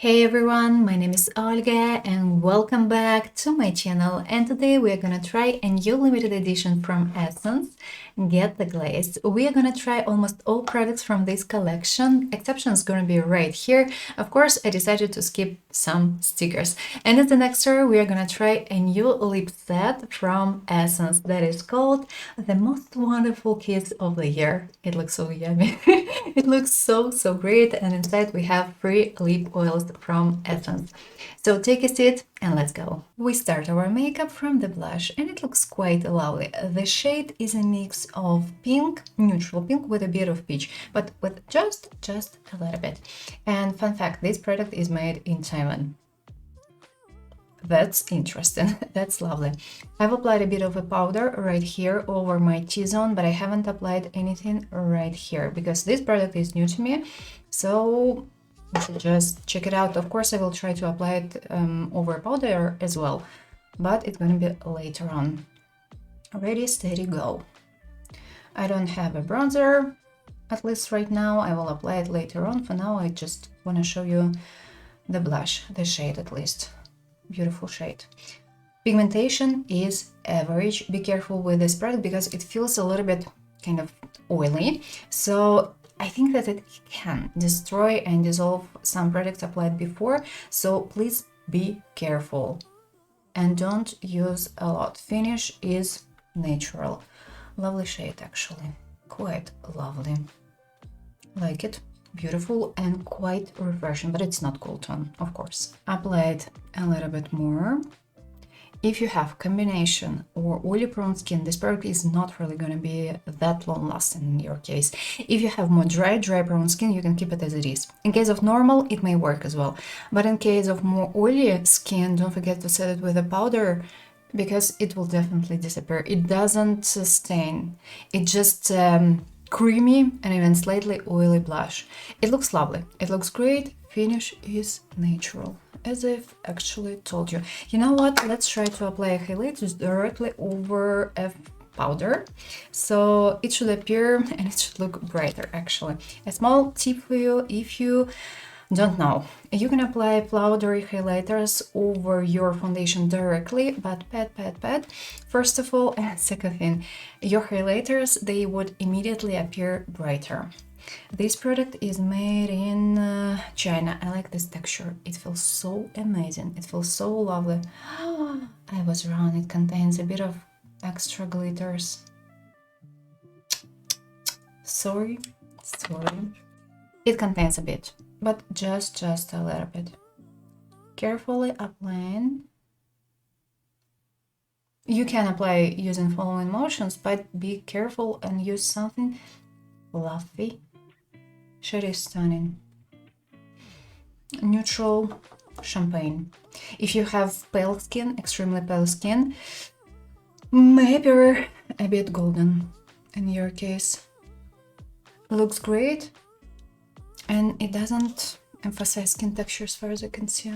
Hey everyone, my name is Olga and welcome back to my channel, and today we are gonna try a new limited edition from Essence, Get The Glaze. We are gonna try almost all products from this collection. Exception is gonna be right here. Of course, I decided to skip some stickers. And as an extra, we are gonna try a new lip set from Essence that is called The Most Wonderful Kiss of the Year. It looks so yummy. It looks so great, and inside we have 3 lip oils from Essence. So take a seat and let's go. We start our makeup from the blush, and it looks quite lovely. The shade is a mix of pink, neutral pink with a bit of peach, but with just a little bit. And fun fact, this product is made in Taiwan. That's interesting. That's lovely. I've applied a bit of a powder right here over my T-zone, but I haven't applied anything right here because this product is new to me. So you should just check it out. Of course, I will try to apply it over powder as well, but it's going to be later on. Ready, steady, go. I don't have a bronzer, at least right now. I will apply it later on. For now, I just want to show you the blush, the shade at least. Beautiful shade. Pigmentation is average. Be careful with this product because it feels a little bit kind of oily. So I think that it can destroy and dissolve some products applied before. So please be careful and don't use a lot. Finish is natural. Lovely shade actually. Quite lovely. Like it. Beautiful and quite refreshing, but it's not cool tone, of course. Apply it a little bit more. If you have combination or oily prone skin, this product is not really going to be that long lasting in your case. If you have more dry prone skin, you can keep it as it is. In case of normal, it may work as well. But in case of more oily skin, don't forget to set it with a powder because it will definitely disappear. It doesn't stain. It just creamy and even slightly oily blush. It looks lovely. It looks great. Finish is natural, as I've actually told you. You know what? Let's try to apply a highlight directly over a powder. So it should appear and it should look brighter actually. A small tip for you, if you don't know, you can apply powdery highlighters over your foundation directly, but pat first of all, and second thing, your highlighters, they would immediately appear brighter. This product is made in China. I like this texture. It feels so amazing. It feels so lovely. I was wrong. It contains a bit of extra glitters. Sorry. It contains a bit, but just a little bit. Carefully applying. You can apply using following motions, but be careful and use something fluffy. Shade is stunning. Neutral champagne. If you have pale skin, extremely pale skin, maybe a bit golden in your case. Looks great. And it doesn't emphasize skin texture as far as I can see.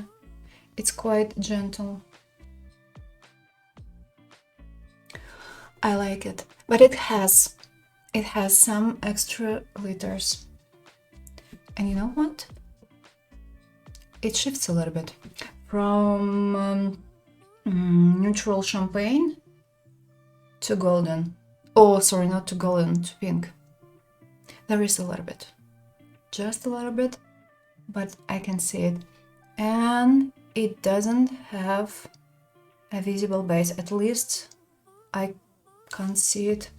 It's quite gentle. I like it, but it has some extra glitters. And you know what? It shifts a little bit from neutral champagne to golden. Oh, sorry, not to golden, to pink. There is a little bit. Just a little bit, but I can see it, and it doesn't have a visible base. At least I can't see it.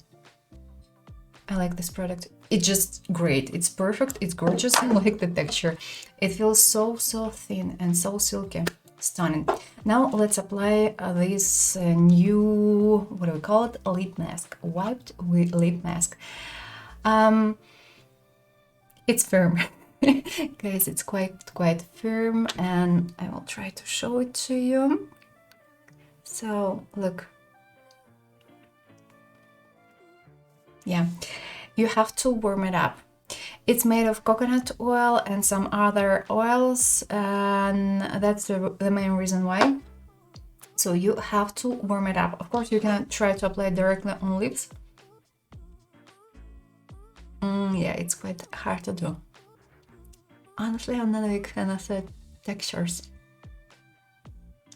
I like this product. It's just great. It's perfect. It's gorgeous. I like the texture. It feels so thin and so silky. Stunning. Now let's apply this new, what do we call it? Lip mask. Wiped lip mask. It's firm. Guys, it's quite firm, and I will try to show it to you. So look. Yeah, you have to warm it up. It's made of coconut oil and some other oils, and that's the main reason why. So you have to warm it up. Of course, you can try to apply it directly on lips. Yeah, it's quite hard to do. Honestly, I'm not a big fan of it. textures.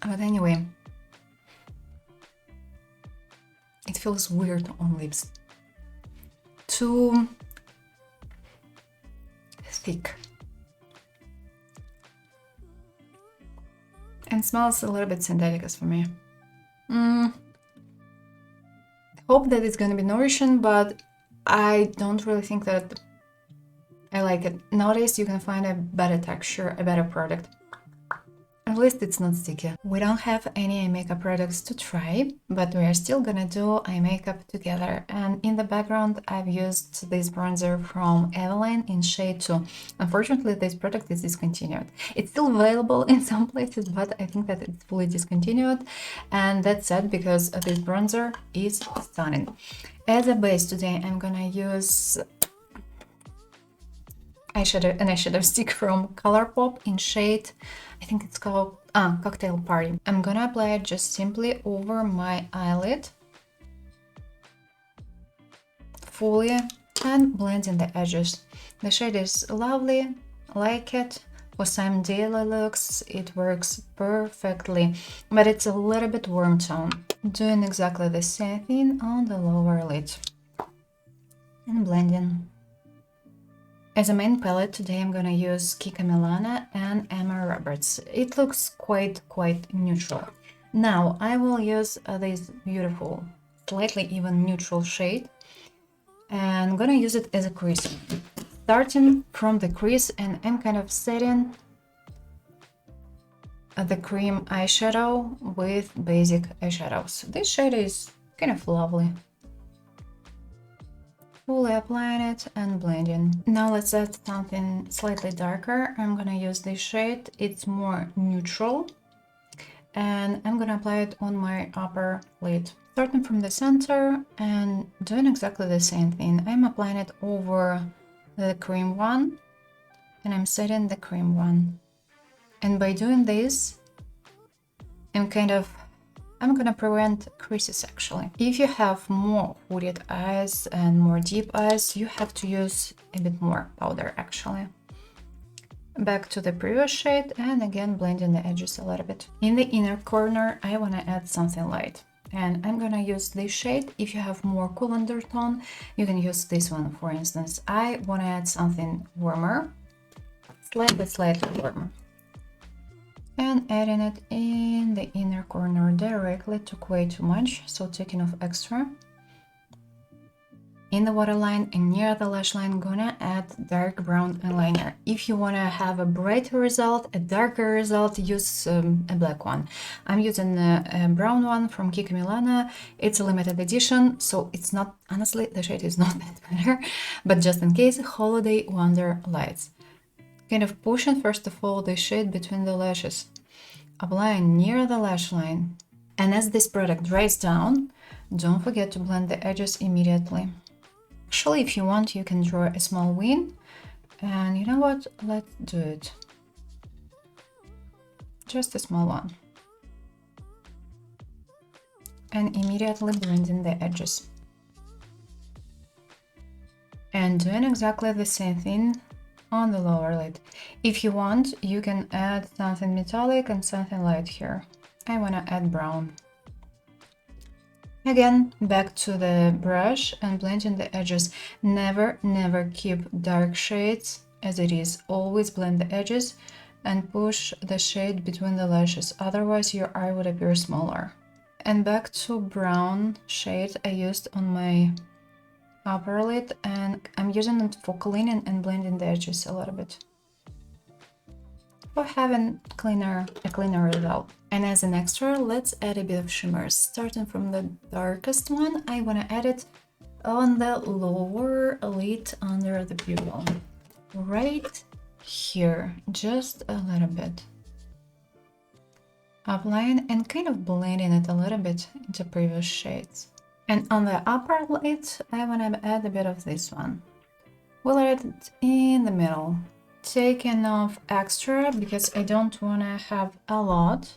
But anyway, it feels weird on lips. Too thick. And smells a little bit synthetic for me. Hope that it's gonna be nourishing, but I don't really think that I like it. Nowadays you can find a better texture, a better product. At least it's not sticky. We don't have any eye makeup products to try, but we are still gonna do eye makeup together. And in the background I've used this bronzer from Eveline in shade 2. Unfortunately, this product is discontinued. It's still available in some places, but I think that it's fully discontinued. And that's sad because this bronzer is stunning. As a base today, I'm gonna use an eyeshadow stick from Colourpop in shade, I think it's called Cocktail Party. I'm gonna apply it just simply over my eyelid, fully, and blend in the edges. The shade is lovely, I like it. For some daily looks, it works perfectly, but it's a little bit warm tone. Doing exactly the same thing on the lower lid and blending. As a main palette today, I'm gonna use Kika Milana and Emma Roberts. It looks quite neutral. Now I will use this beautiful, slightly even neutral shade, and I'm gonna use it as a crease. Starting from the crease, and I'm kind of setting the cream eyeshadow with basic eyeshadows. This shade is kind of lovely. Fully applying it and blending. Now let's add something slightly darker. I'm gonna use this shade. It's more neutral, and I'm gonna apply it on my upper lid. Starting from the center and doing exactly the same thing. I'm applying it over the cream one, and I'm setting the cream one. And by doing this, I'm gonna prevent creases actually. If you have more hooded eyes and more deep eyes, you have to use a bit more powder actually. Back to the previous shade, and again blending the edges a little bit. In the inner corner, I wanna add something light, and I'm gonna use this shade. If you have more cool undertone, you can use this one, for instance. I wanna add something warmer, slightly warmer. And adding it in the inner corner directly. Took way too much, so taking off extra. In the waterline and near the lash line, gonna add dark brown eyeliner. If you wanna have a brighter result, a darker result, use a black one. I'm using a brown one from Kika Milana. It's a limited edition, so it's not, honestly, the shade is not that better, but just in case, Holiday Wonder Lights. Kind of pushing first of all the shade between the lashes, applying near the lash line. And as this product dries down, don't forget to blend the edges immediately. Actually, if you want, you can draw a small wing, and you know what, let's do it. Just a small one. And immediately blending the edges. And doing exactly the same thing on the lower lid. If you want, you can add something metallic and something light here. I wanna add brown. Again, back to the brush and blending the edges. Never keep dark shades as it is. Always blend the edges and push the shade between the lashes, otherwise your eye would appear smaller. And back to brown shade I used on my upper lid, and I'm using it for cleaning and blending the edges a little bit, for having a cleaner result. And as an extra, let's add a bit of shimmers. Starting from the darkest one, I want to add it on the lower lid under the pupil, right here, just a little bit. Applying and kind of blending it a little bit into previous shades. And on the upper lid, I want to add a bit of this one. We'll add it in the middle, taking off extra because I don't want to have a lot,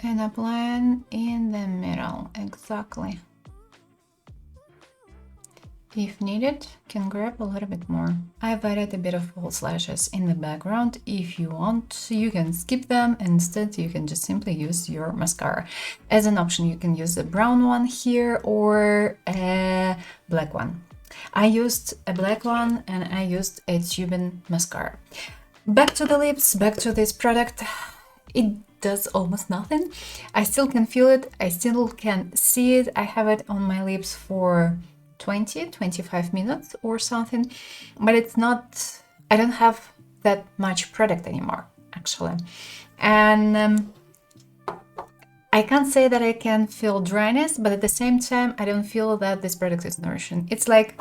and applying in the middle, exactly. If needed, can grab a little bit more. I've added a bit of false lashes in the background. If you want, you can skip them. Instead, you can just simply use your mascara. As an option, you can use a brown one here or a black one. I used a black one and I used a tubing mascara. Back to the lips, back to this product. It does almost nothing. I still can feel it, I still can see it. I have it on my lips for 20-25 minutes or something, but it's not, I don't have that much product anymore, actually. And I can't say that I can feel dryness, but at the same time, I don't feel that this product is nourishing. It's like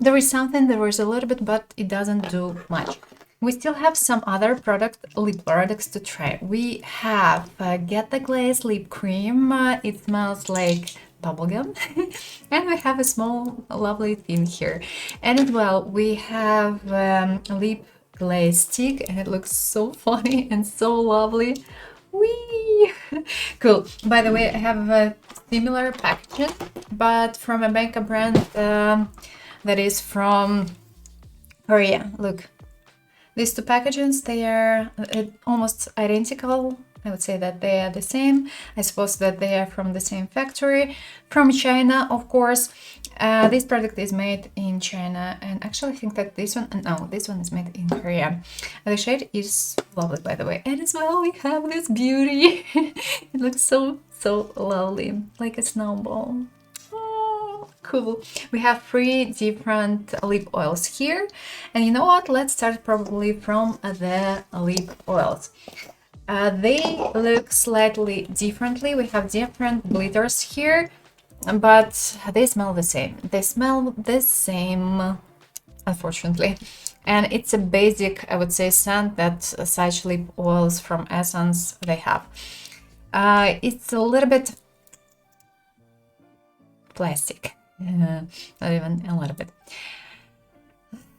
there is something, there is a little bit, but it doesn't do much. We still have some other lip products to try. We have Get The Glaze lip cream. It smells like bubblegum. And we have a small lovely thing here. And as well, we have lip glaze stick, and it looks so funny and so lovely. Whee! Cool. By the way, I have a similar packaging, but from a makeup brand that is from Korea. Look. These two packages, they are almost identical. I would say that they are the same. I suppose that they are from the same factory, from China, of course. This product is made in China, and actually I think that this one is made in Korea. The shade is lovely, by the way. And as well, we have this beauty. It looks so lovely, like a snowball. Cool. We have 3 different lip oils here. And you know what? Let's start probably from the lip oils. They look slightly differently. We have different glitters here, but they smell the same. They smell the same, unfortunately. And it's a basic, I would say, scent that such lip oils from Essence they have. It's a little bit plastic. Not even a little bit.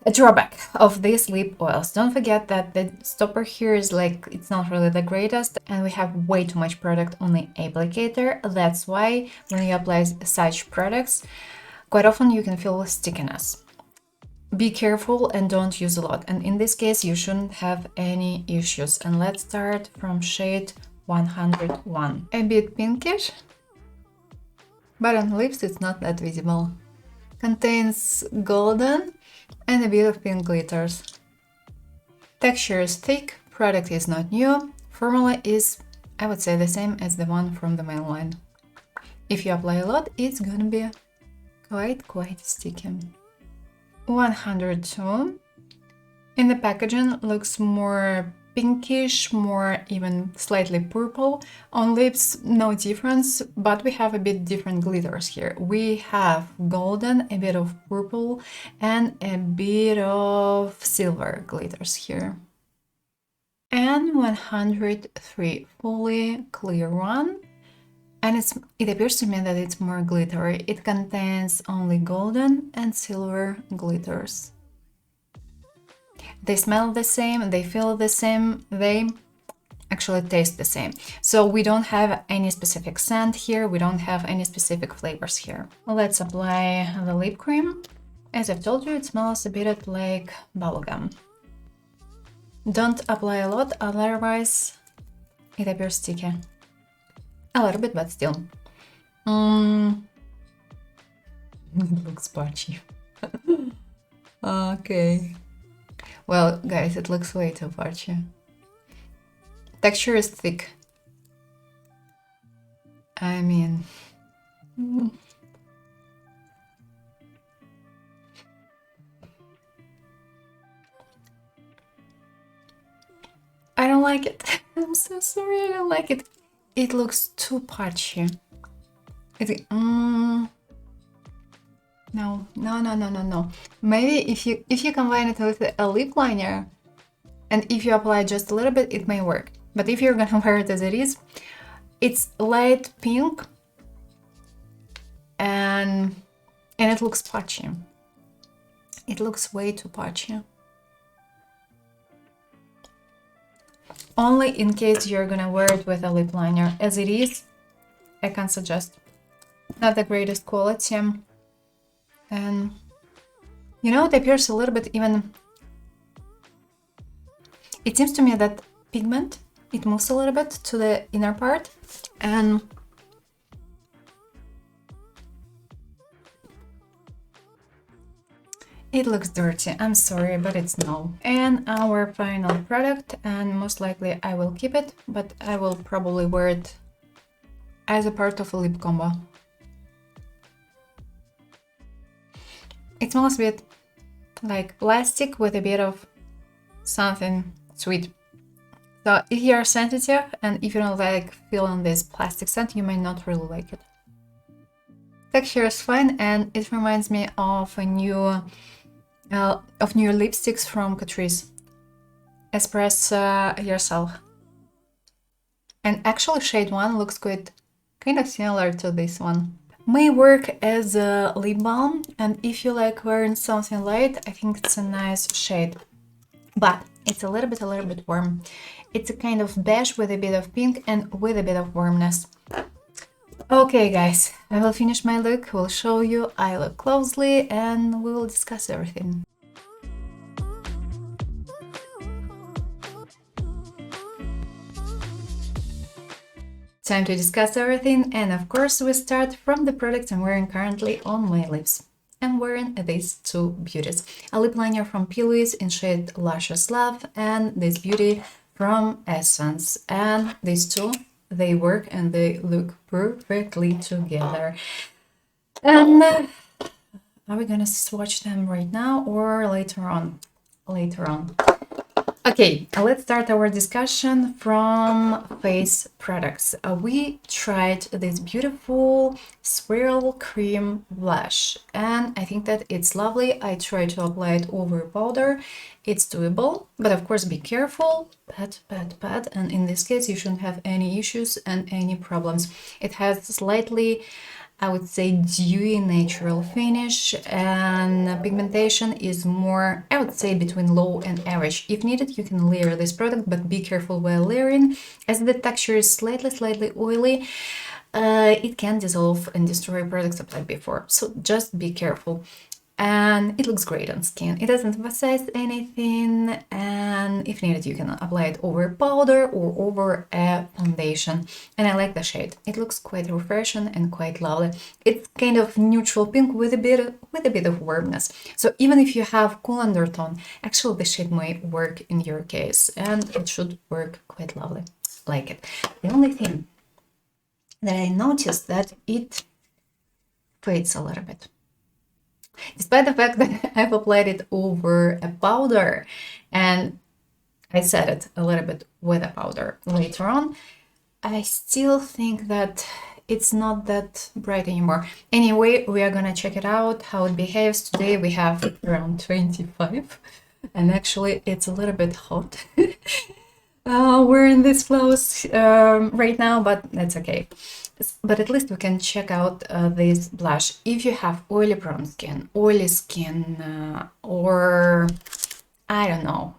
A drawback of these lip oils. Don't forget that the stopper here is like, it's not really the greatest, and we have way too much product on the applicator. That's why when you apply such products, quite often you can feel stickiness. Be careful and don't use a lot. And in this case, you shouldn't have any issues. And let's start from shade 101. A bit pinkish, but on lips it's not that visible. Contains golden and a bit of pink glitters. Texture is thick, product is not new, formula is, I would say, the same as the one from the main line. If you apply a lot, it's gonna be quite sticky. 102. In the packaging, looks more pinkish, more even slightly purple. On lips, no difference, but we have a bit different glitters here. We have golden, a bit of purple, and a bit of silver glitters here. And 103, fully clear one. And it appears to me that it's more glittery. It contains only golden and silver glitters. They smell the same, they feel the same, they actually taste the same. So we don't have any specific scent here, we don't have any specific flavors here. Let's apply the lip cream. As I've told you, it smells a bit like bubblegum. Don't apply a lot, otherwise it appears sticky. A little bit, but still. It looks patchy. Okay. Well, guys, it looks way too patchy. Texture is thick. I mean... I don't like it. I'm so sorry, I don't like it. It looks too patchy. No. Maybe if you combine it with a lip liner, and if you apply just a little bit, it may work. But if you're gonna wear it as it is, it's light pink, and it looks patchy. It looks way too patchy. Only in case you're gonna wear it with a lip liner. As it is, I can't suggest. Not the greatest quality. And You know, it appears a little bit even... It seems to me that pigment, it moves a little bit to the inner part, and it looks dirty. I'm sorry, but it's no. And our final product, and most likely I will keep it, but I will probably wear it as a part of a lip combo. It smells a bit like plastic with a bit of something sweet. So if you are sensitive and if you don't like feeling this plastic scent, you may not really like it. Texture is fine, and it reminds me of a new lipsticks from Catrice. Express Yourself. And actually shade 1 looks quite kind of similar to this one. May work as a lip balm, and if you like wearing something light, I think it's a nice shade. But it's a little bit warm. It's a kind of beige with a bit of pink and with a bit of warmness. Okay guys, I will finish my look, will show you, I look closely, and we will discuss everything. Time to discuss everything, and of course we start from the products I'm wearing currently on my lips. I'm wearing these two beauties. A lip liner from P. in shade Luscious Love, and this beauty from Essence. And these two, they work and they look perfectly together. And are we gonna swatch them right now or later on? Later on. Okay, let's start our discussion from face products. We tried this beautiful Swirl Creamy Blush, and I think that it's lovely. I tried to apply it over powder. It's doable, but of course be careful. Pat, and in this case you shouldn't have any issues and any problems. It has slightly, I would say, dewy natural finish, and pigmentation is more, I would say, between low and average. If needed, you can layer this product, but be careful while layering, as the texture is slightly oily. It can dissolve and destroy products applied before, so just be careful. And it looks great on skin. It doesn't emphasize anything, and if needed you can apply it over powder or over a foundation. And I like the shade. It looks quite refreshing and quite lovely. It's kind of neutral pink with a bit of warmness. So even if you have cool undertone, actually the shade may work in your case, and it should work quite lovely. Like it. The only thing that I noticed that it fades a little bit. Despite the fact that I've applied it over a powder, and I set it a little bit with a powder later on, I still think that it's not that bright anymore. Anyway, we are gonna check it out, how it behaves. Today we have around 25, and actually it's a little bit hot. We're in these clothes right now, but that's okay. But at least we can check out this blush. If you have oily prone skin, oily skin, or I don't know,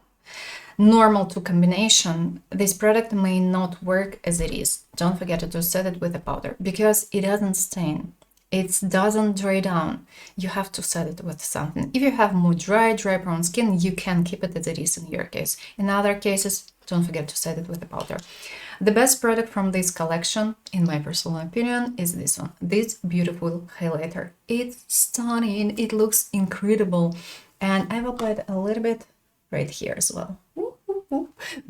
normal to combination, this product may not work as it is. Don't forget to set it with a powder, because it doesn't stain. It doesn't dry down. You have to set it with something. If you have more dry prone skin, you can keep it as it is in your case. In other cases, don't forget to set it with a powder. The best product from this collection, in my personal opinion, is this one. This beautiful highlighter. It's stunning. It looks incredible. And I've applied a little bit right here as well.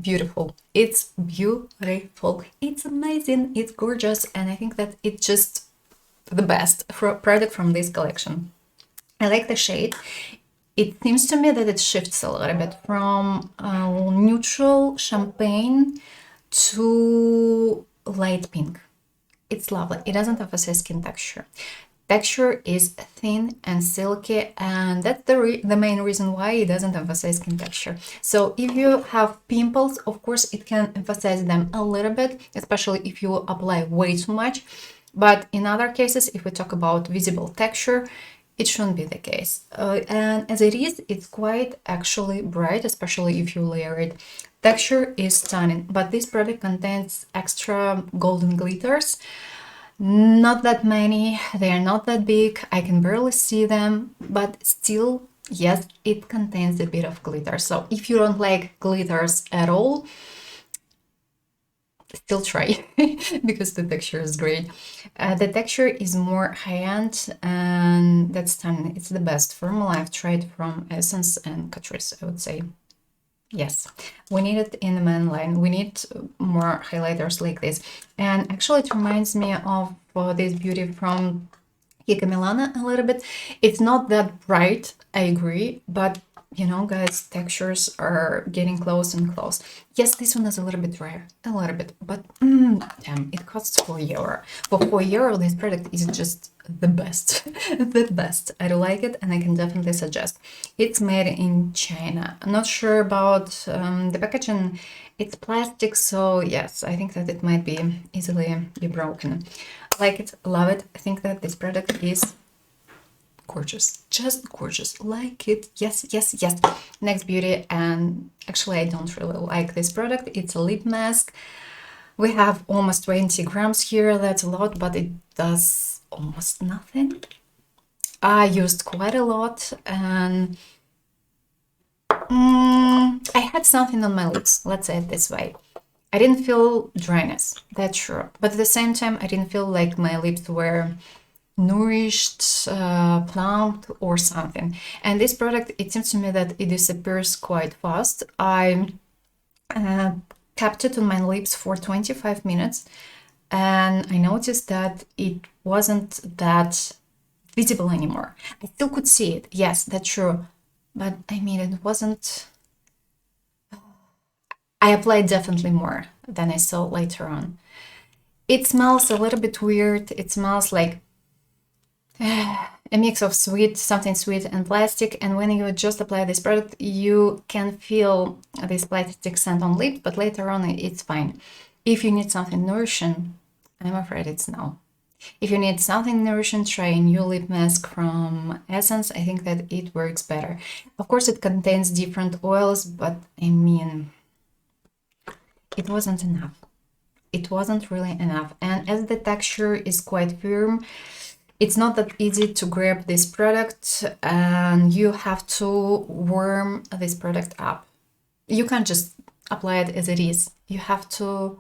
Beautiful. It's beautiful. It's amazing. It's gorgeous. And I think that it's just the best product from this collection. I like the shade. It seems to me that it shifts a little bit from neutral champagne to light pink. It's lovely. It doesn't emphasize skin texture. Texture is thin and silky, and that's the main reason why it doesn't emphasize skin texture. So if you have pimples, of course it can emphasize them a little bit, especially if you apply way too much. But in other cases, if we talk about visible texture, it shouldn't be the case. And as it is, it's quite actually bright, especially if you layer it. Texture is stunning, but this product contains extra golden glitters. Not that many, they are not that big, I can barely see them, but still Yes, it contains a bit of glitter. So if you don't like glitters at all, still try because the texture is great. The texture is more high-end and that's stunning. It's the best formula I've tried from Essence and Catrice, I would say. Yes, we need it in the main line. We need more highlighters like this. And actually it reminds me of this beauty from Giga Milana a little bit. It's not that bright, I agree, but you know, guys, textures are getting close and close. Yes, this one is a little bit drier, a little bit, but damn, it costs €4. For €4, this product is just the best, the best. I do like it, and I can definitely suggest. It's made in China. I'm not sure about the packaging. It's plastic, so yes, I think that it might be easily be broken. Like it, love it. I think that this product is gorgeous, just gorgeous, like it. Yes, yes, yes. Next beauty, and actually I don't really like this product. It's a lip mask. We have almost 20 grams here. That's a lot, but it does almost nothing. I used quite a lot, and I had something on my lips, let's say it this way. I didn't feel dryness, that's true, but at the same time I didn't feel like my lips were nourished, plumped or something. And this product, it seems to me that it disappears quite fast. I kept it on my lips for 25 minutes and I noticed that it wasn't that visible anymore. I still could see it, yes, that's true, but I mean, it wasn't. I applied definitely more than I saw later on. It smells a little bit weird. It smells like a mix of something sweet and plastic, and when you just apply this product you can feel this plastic scent on lip, but later on it's fine. If you need something nourishing, I'm afraid it's no. If you need something nourishing, try a new lip mask from Essence. I think that it works better. Of course it contains different oils, but I mean, it wasn't enough. It wasn't really enough, and as the texture is quite firm, it's not that easy to grab this product, and you have to warm this product up. You can't just apply it as it is. You have to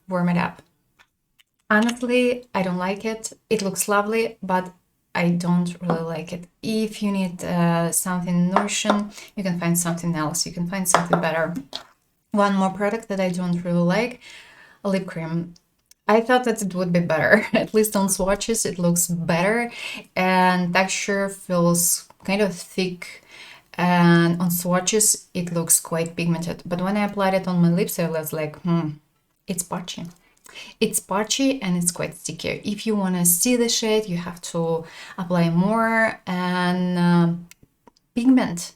warm it up. Honestly, I don't like it. It looks lovely, but I don't really like it. If you need something nourishing, you can find something else. You can find something better. One more product that I don't really like, a lip cream. I thought that it would be better. At least on swatches it looks better and texture feels kind of thick, and on swatches it looks quite pigmented. But when I applied it on my lips I was like, it's patchy. It's patchy and it's quite sticky. If you want to see the shade you have to apply more, and pigment,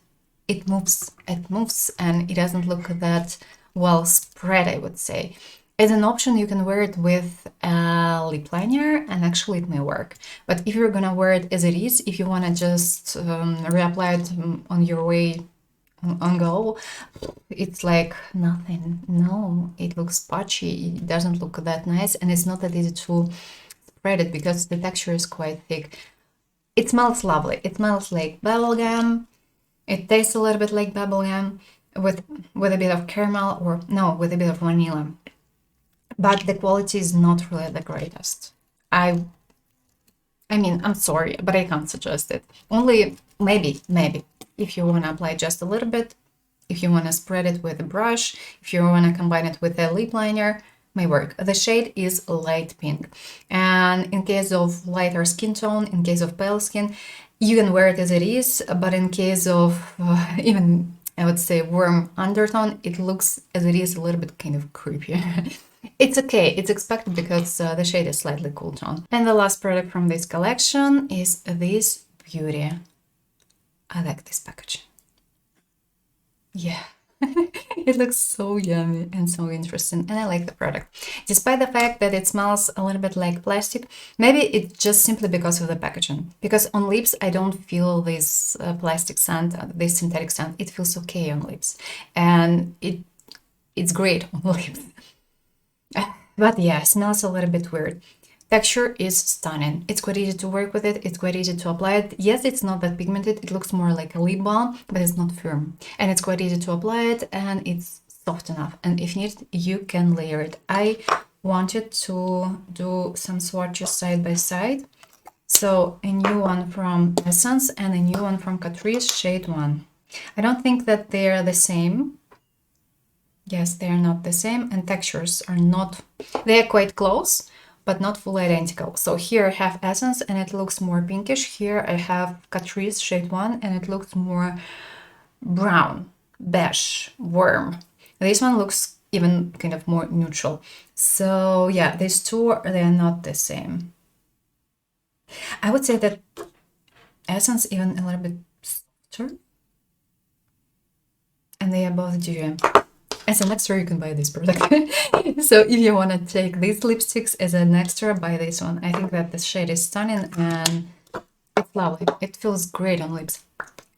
it moves and it doesn't look that well spread, I would say. As an option, you can wear it with a lip liner, and actually it may work. But if you're gonna wear it as it is, if you wanna just reapply it on your way on go, it's like nothing. No, it looks patchy, it doesn't look that nice, and it's not that easy to spread it because the texture is quite thick. It smells lovely. It smells like bubblegum. It tastes a little bit like bubblegum with a bit of caramel, or no, with a bit of vanilla. But the quality is not really the greatest. I mean, I'm sorry, but I can't suggest it. Only maybe, if you want to apply just a little bit, if you want to spread it with a brush, if you want to combine it with a lip liner, may work. The shade is light pink. And in case of lighter skin tone, in case of pale skin, you can wear it as it is, but in case of even, I would say, warm undertone, it looks as it is a little bit kind of creepy. It's okay, it's expected because the shade is slightly cool tone. And the last product from this collection is this beauty. I like this packaging. Yeah, it looks so yummy and so interesting, and I like the product. Despite the fact that it smells a little bit like plastic, maybe it's just simply because of the packaging. Because on lips, I don't feel this plastic scent, this synthetic scent. It feels okay on lips, and it's great on lips. But yeah, it smells a little bit weird. Texture is stunning. It's quite easy to work with it. It's quite easy to apply it. Yes, it's not that pigmented. It looks more like a lip balm, but it's not firm. And it's quite easy to apply it, and it's soft enough. And if needed, you can layer it. I wanted to do some swatches side by side. So a new one from Essence and a new one from Catrice, shade 1. I don't think that they are the same. Yes, they are not the same, and textures are not, they are quite close, but not fully identical. So here I have Essence and it looks more pinkish. Here I have Catrice shade 1 and it looks more brown, beige, warm. This one looks even kind of more neutral. So yeah, these two, they are not the same. I would say that Essence even a little bit softer. And they are both dewy. As an extra, you can buy this product. So if you want to take these lipsticks as an extra, buy this one. I think that the shade is stunning and it's lovely. It feels great on lips.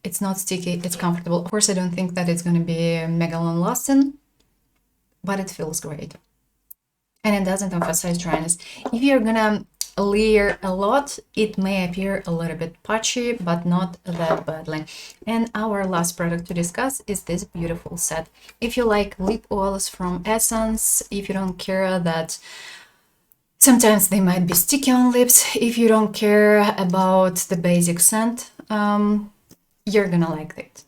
It's not sticky, it's comfortable. Of course, I don't think that it's going to be mega long lasting, but it feels great. And it doesn't emphasize dryness. If you're gonna layer a lot, it may appear a little bit patchy, but not that badly. And our last product to discuss is this beautiful set. If you like lip oils from Essence, if you don't care that sometimes they might be sticky on lips, if you don't care about the basic scent, you're gonna like it.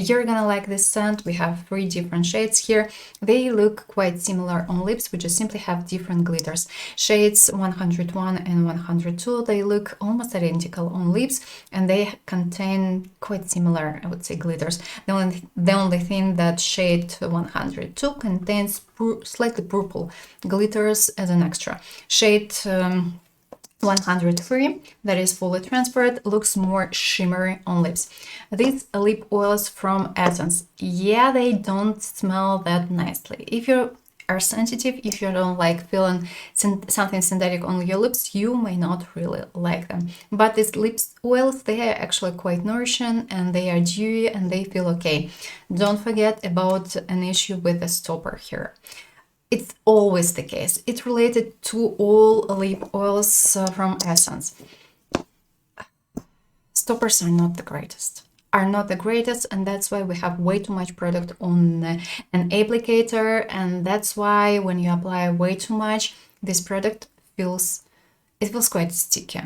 You're gonna like this scent. We have 3 different shades here. They look quite similar on lips. We just simply have different glitters. Shades 101 and 102, they look almost identical on lips, and they contain quite similar, I would say, glitters. The only thing that shade 102 contains slightly purple glitters as an extra. Shade 103, that is fully transparent, looks more shimmery on lips. These lip oils from Essence, yeah, they don't smell that nicely. If you are sensitive, if you don't like feeling something synthetic on your lips, you may not really like them. But these lip oils, they are actually quite nourishing and they are dewy and they feel okay. Don't forget about an issue with the stopper here. It's always the case. It's related to all lip oils from Essence. Stoppers are not the greatest. And that's why we have way too much product on an applicator, and that's why when you apply way too much, this product feels quite sticky.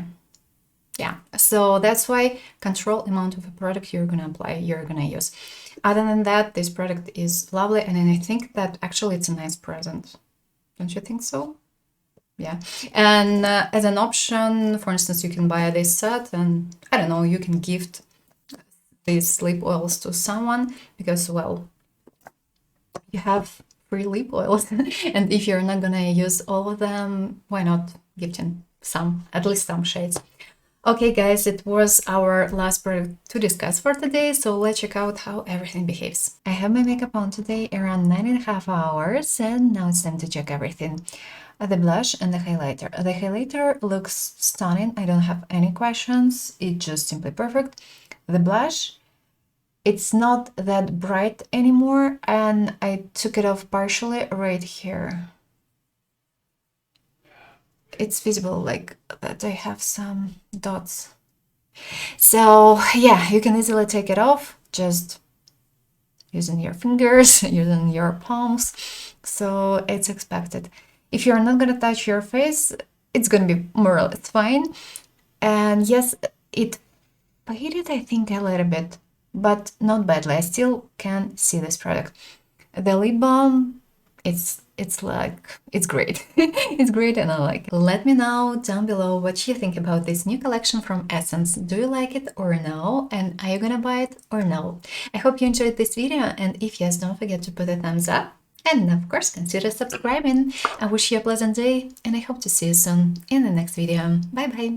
Yeah, so that's why control amount of a product you're gonna apply, you're gonna use. Other than that, this product is lovely, and I think that actually it's a nice present. Don't you think so? Yeah. And as an option, for instance, you can buy this set and, I don't know, you can gift these lip oils to someone because, well, you have free lip oils. And if you're not gonna use all of them, why not gifting some, at least some shades? Okay, guys, it was our last product to discuss for today, so let's check out how everything behaves. I have my makeup on today around 9.5 hours, and now it's time to check everything. The blush and the highlighter. The highlighter looks stunning. I don't have any questions. It's just simply perfect. The blush, it's not that bright anymore, and I took it off partially right here. It's visible like that I have some dots. So yeah, you can easily take it off just using your fingers, using your palms. So it's expected. If you're not gonna touch your face, it's gonna be more or less fine. And yes, it faded, I think, a little bit, but not badly. I still can see this product. The lip balm, it's great. It's great and I like it. Let me know down below what you think about this new collection from Essence. Do you like it or no? And are you gonna buy it or no? I hope you enjoyed this video, and if yes, don't forget to put a thumbs up and of course consider subscribing. I wish you a pleasant day and I hope to see you soon in the next video. Bye bye!